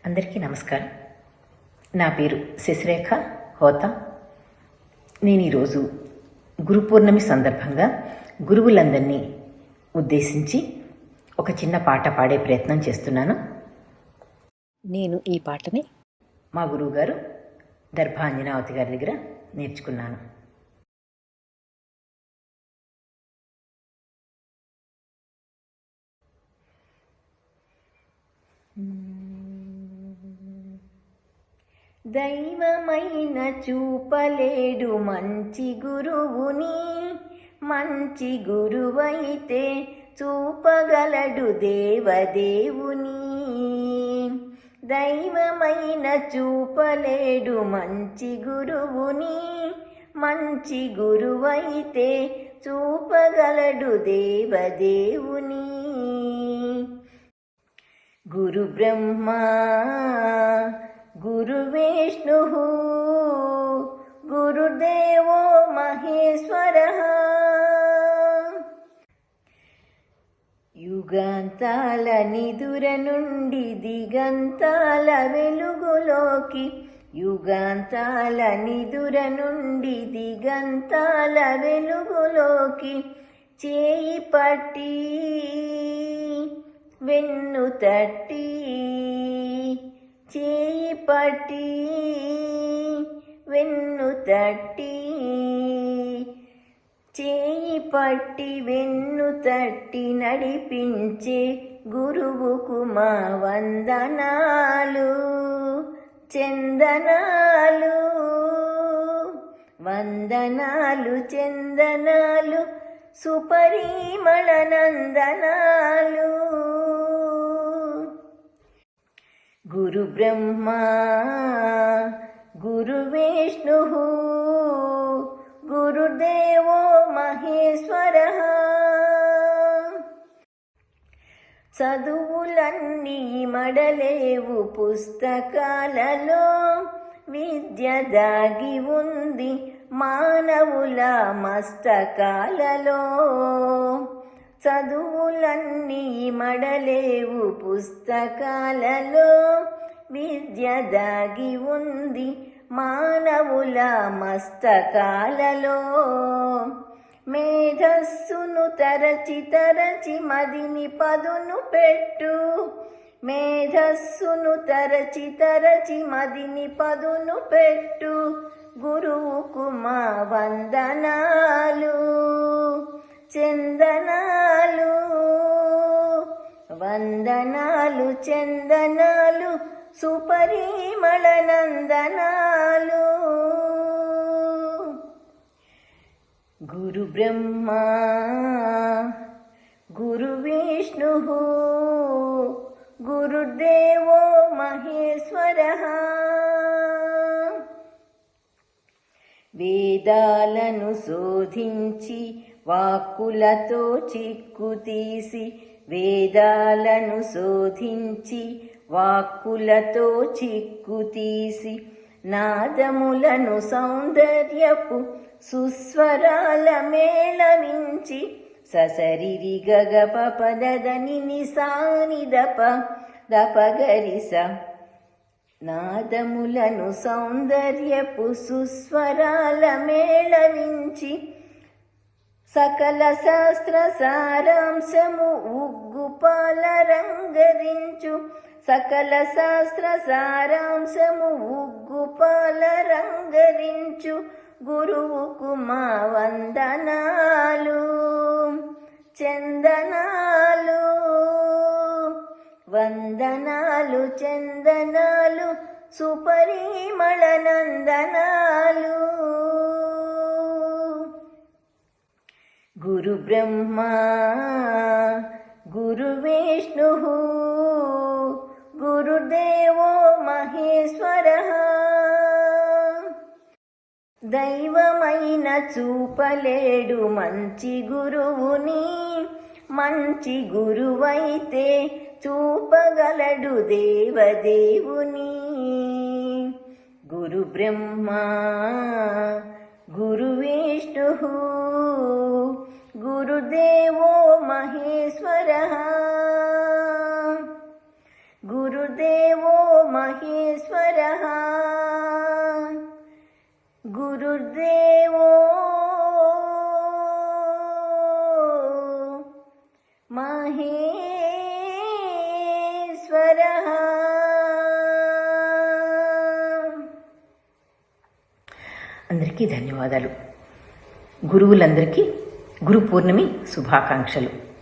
అందరికీ నమస్కారం. నా పేరు శశిరేఖ హోత. నేను ఈరోజు గురు పూర్ణమి సందర్భంగా గురువులందరినీ ఉద్దేశించి ఒక చిన్న పాట పాడే ప్రయత్నం చేస్తున్నాను. నేను ఈ పాటని మా గురువుగారు దర్భాంజనావతి గారి దగ్గర నేర్చుకున్నాను. దైవమైన చూపలేడు మంచి గురువుని, మంచి గురువైతే చూపగలడు దేవదేవుని. దైవమైన చూపలేడు మంచి గురువుని, మంచి గురువైతే చూపగలడు దేవదేవుని. గురు బ్రహ్మా గురు విష్ణు గురుదేవో మహేశ్వర. యుగాంతాల నిదుర నుండి దిగంతాల వెలుగులోకి, యుగాంతాల నిదుర నుండి దిగంతాల వెలుగులోకి చేయి పట్టి వెన్ను తట్టి, చేయి పట్టి వెన్ను తట్టి, చేయి పట్టి వెన్ను తట్టి నడిపించే గురువుకు మా వందనాలు చందనాలు. వందనాలు చందనాలు సుపరిమళ నందనాలు. గురు బ్రహ్మా గురు విష్ణు గురుదేవో మహేశ్వర. చదువులన్నీ మడలేవు పుస్తకాలలో, విద్య దాగి ఉంది మానవుల మస్తకాలలో. చదువులన్నీ మడలేవు పుస్తకాలలో, విద్య దాగి ఉంది మానవుల మస్తకాలలో. మేధస్సును తరచి తరచి మదిని పదును పెట్టు, మేధస్సును తరచి తరచి మదిని పదును పెట్టు గురువుకు మా వందనాలు చందనాలు. వందనాలు చందనాలు సుపరిమళ నందనాలు. గురు బ్రహ్మా గురు విష్ణు గురుదేవో మహేశ్వర. వేదాలను శోధించి వాక్కులతో చిక్కు తీసి, వేదాలను శోధించి వాక్కులతో చిక్కు తీసి, నాదములను సౌందర్యపు సుస్వరాల మేళవించి, ససరిరి గగ పపదని నిసాని దప దపగరిస. నాదములను సౌందర్యపు సుస్వరాల మేళవించి, సకల శాస్త్ర సారాంశము ఉగ్గుపాల రంగరించు, సకల శాస్త్ర సారాంశము ఉగ్గుపాల రంగరించు గురువుకు మా వందనాలు చందనాలు. వందనాలు చందనాలు సుపరిమళ నందనాలు. గురు బ్రహ్మా గురు విష్ణు గురుదేవో మహేశ్వర. దైవమైన చూపలేడు మంచి గురువుని, మంచి గురువైతే చూపగలడు దేవదేవుని. గురు బ్రహ్మా గురు విష్ణు గురుదేవో మహేశ్వర. గురు గురుదేవో మహేశ్వరః గురుదేవో మహేశ్వరః. అందరికీ ధన్యవాదాలు. గురువులందరికీ గురు పూర్ణమి శుభాకాంక్షలు.